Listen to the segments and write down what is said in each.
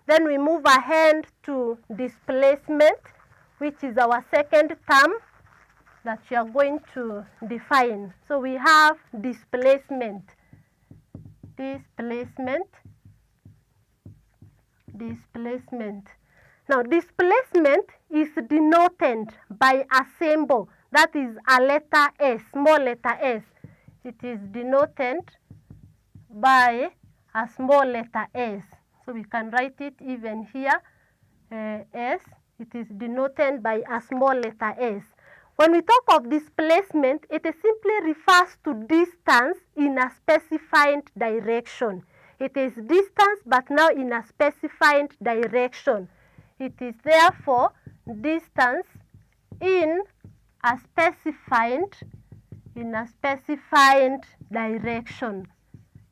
Then we move ahead to displacement, which is our second term that you are going to define. So we have displacement. Now displacement is denoted by a symbol, that is a letter S, small letter S. It is denoted by a small letter S. So we can write it even here, S. It is denoted by a small letter S. When we talk of displacement, it simply refers to distance in a specified direction. It is distance, but now in a specified direction. It is therefore distance in a specified direction.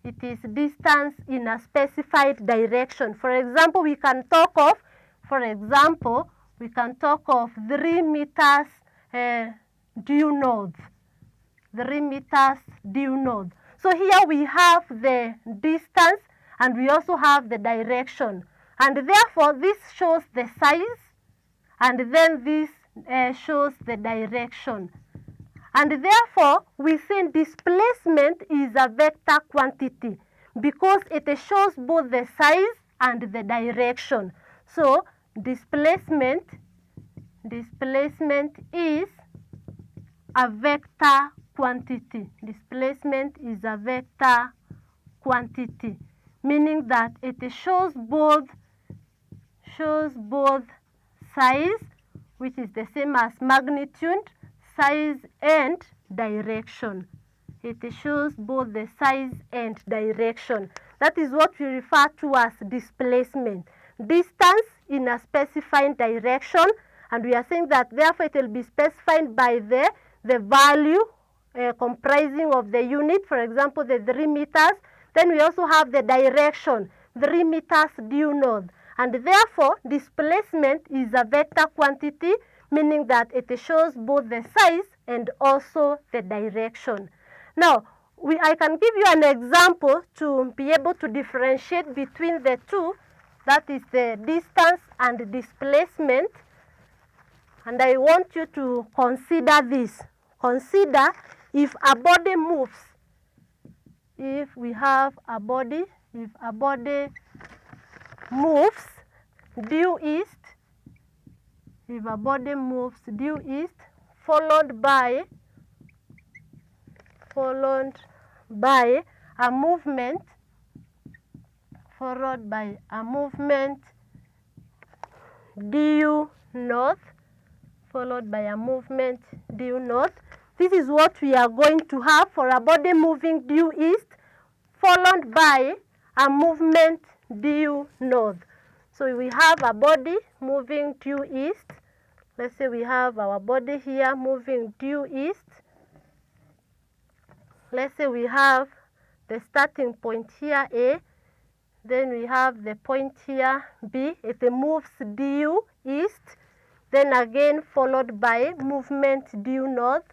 It is distance in a specified direction. For example, we can talk of 3 meters due north. 3 meters due north. So here we have the distance and we also have the direction. And therefore this shows the size and then this shows the direction. And therefore we say displacement is a vector quantity because it shows both the size and the direction. So displacement is a vector quantity. Displacement is a vector quantity, meaning that it shows both size, which is the same as magnitude, size and direction. It shows both the size and direction. That is what we refer to as displacement. Distance in a specified direction, and we are saying that therefore it will be specified by the value comprising of the unit, for example the 3 meters. Then we also have the direction, 3 meters due north. And therefore displacement is a vector quantity, meaning that it shows both the size and also the direction. Now I can give you an example to be able to differentiate between the two, that is the distance and displacement. And I want you to consider this. Consider if a body moves. If we have a body, if a body moves due east, if a body moves due east, followed by a movement, due north, This is what we are going to have for a body moving due east, followed by a movement due north. So we have a body moving due east. Let's say we have our body here moving due east. Let's say we have the starting point here, A. Then we have the point here, B. It moves due east. Then again followed by movement due north.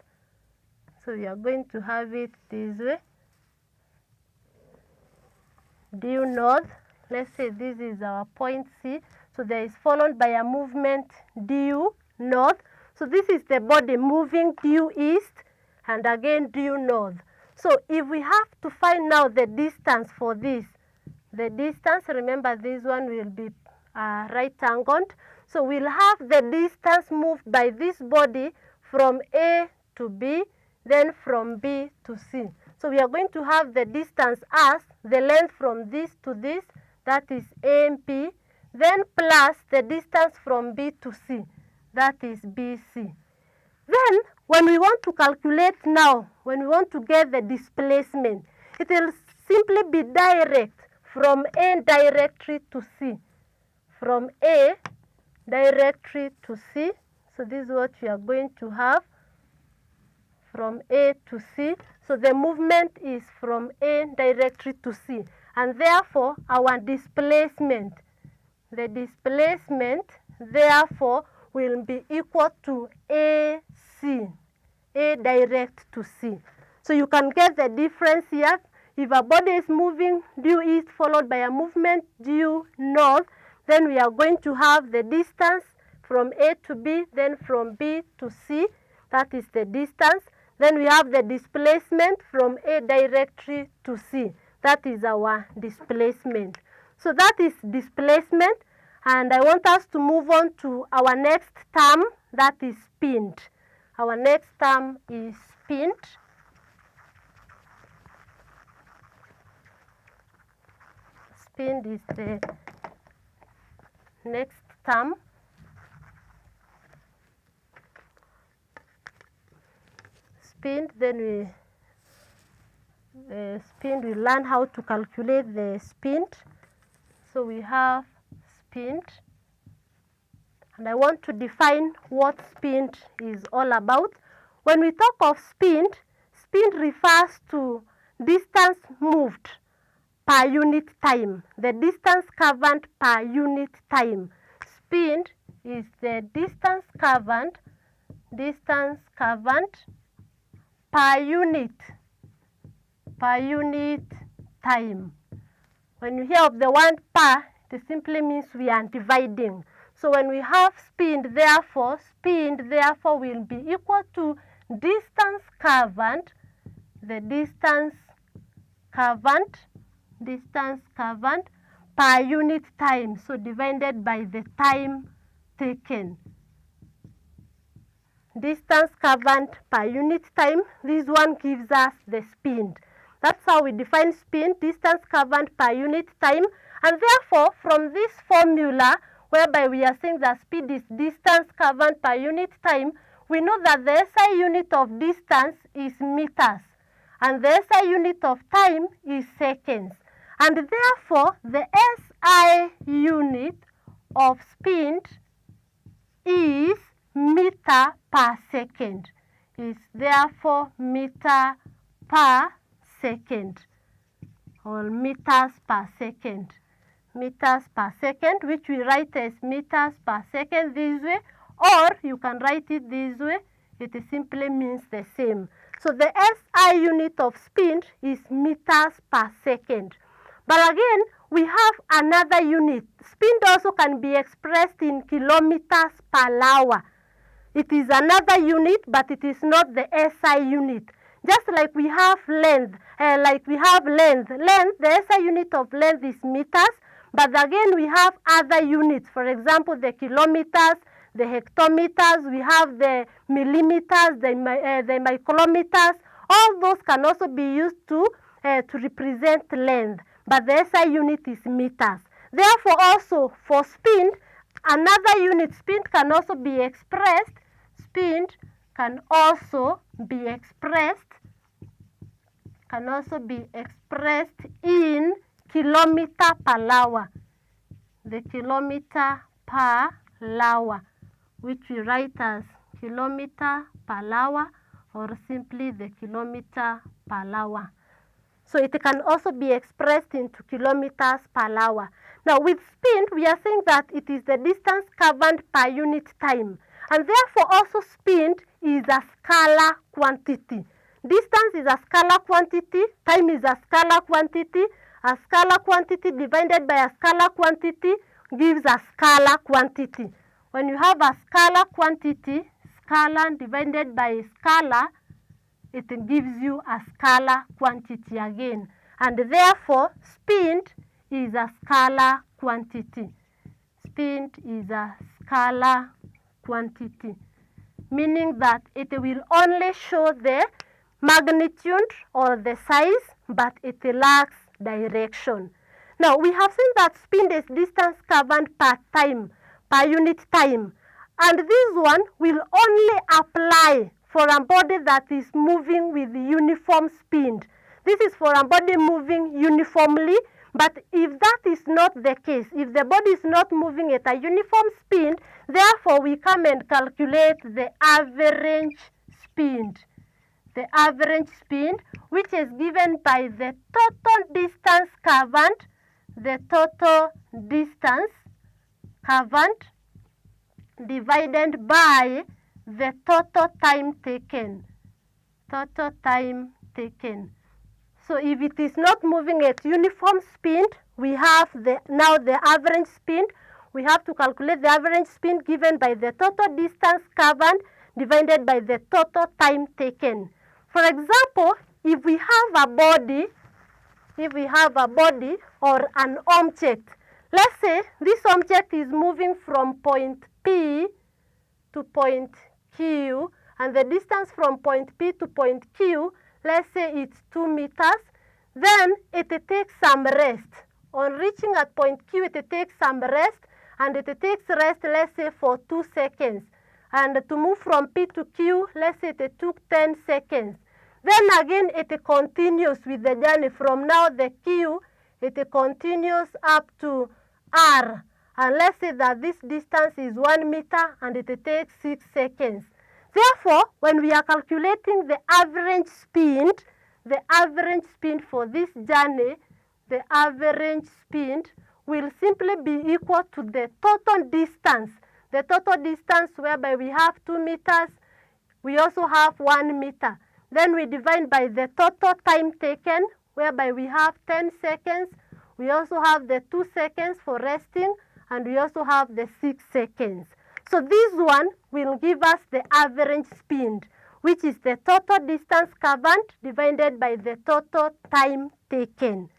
So we are going to have it this way. Due north. Let's say this is our point C. So there is followed by a movement due north. So this is the body moving due east and again due north. So if we have to find now the distance for this, the distance, remember this one will be right-angled. So we'll have the distance moved by this body from A to B, then from B to C. So we are going to have the distance as the length from this to this, that is A and B, then plus the distance from B to C, that is BC. Then when we want to calculate now, when we want to get the displacement, it will simply be direct from A directly to C. From A directly to C. So this is what we are going to have from A to C. So the movement is from A directly to C. And therefore our displacement, the displacement therefore will be equal to AC, A direct to C. So you can get the difference here. if a body is moving due east followed by a movement due north, then we are going to have the distance from A to B, then from B to C, that is the distance. Then we have the displacement from A directly to C, that is our displacement. So that is displacement, and I want us to move on to our next term, that is speed. Our next term is speed. Speed is the next term. Speed, then we learn how to calculate the speed. So we have speed, and I want to define what speed is all about. When we talk of speed, speed refers to distance moved per unit time, the distance covered per unit time. Speed is the distance covered per unit time. When you hear of the word per, it simply means we are dividing. So when we have speed therefore will be equal to distance covered, the distance covered per unit time, so divided by the time taken. Distance covered per unit time, this one gives us the speed. That's how we define speed, distance covered per unit time. And therefore, from this formula, whereby we are saying that speed is distance covered per unit time, we know that the SI unit of distance is meters, and the SI unit of time is seconds. And therefore, the SI unit of speed is meter per second, is therefore meter per second, or meters per second. Meters per second, which we write as meters per second this way, or you can write it this way, it simply means the same. So the SI unit of speed is meters per second. But again, we have another unit. Speed also can be expressed in kilometers per hour. It is another unit, but it is not the SI unit. Just like we have length, the SI unit of length is meters, but again we have other units. For example, the kilometers, the hectometers, we have the millimeters, the micrometers. All those can also be used to represent length, but the SI unit is meters. Therefore, also for speed, another unit, speed can also be expressed. Speed can also be expressed in kilometer per hour. The kilometer per hour, which we write as kilometer per hour, or simply the kilometer per hour. So it can also be expressed into kilometers per hour. Now with speed, we are saying that it is the distance covered per unit time. And therefore also speed is a scalar quantity. Distance is a scalar quantity, time is a scalar quantity. A scalar quantity divided by a scalar quantity gives a scalar quantity. When you have a scalar quantity, scalar divided by scalar, it gives you a scalar quantity again. And therefore, speed is a scalar quantity. Speed is a scalar quantity, meaning that it will only show the magnitude or the size, but it lacks direction. Now, we have seen that speed is distance covered per time, per unit time. And this one will only apply for a body that is moving with uniform speed. This is for a body moving uniformly, but if that is not the case, if the body is not moving at a uniform speed, therefore we come and calculate the average speed. The average speed, which is given by the total distance covered, divided by the total time taken. So if it is not moving at uniform speed, we have now the average speed. We have to calculate the average speed given by the total distance covered divided by the total time taken. For example, if we have a body or an object, let's say this object is moving from point P to point Q, and the distance from point P to point Q, let's say it's 2 meters, then it takes some rest. On reaching at point Q, it takes some rest, and it takes rest, let's say, for 2 seconds. And to move from P to Q, let's say it took 10 seconds. Then again, it continues with the journey from now the Q, it continues up to R. And let's say that this distance is 1 meter and it takes 6 seconds. Therefore, when we are calculating the average speed for this journey, the average speed will simply be equal to the total distance. The total distance whereby we have 2 meters, we also have 1 meter. Then we divide by the total time taken, whereby we have 10 seconds. We also have the 2 seconds for resting, and we also have the 6 seconds. So this one will give us the average speed, which is the total distance covered divided by the total time taken.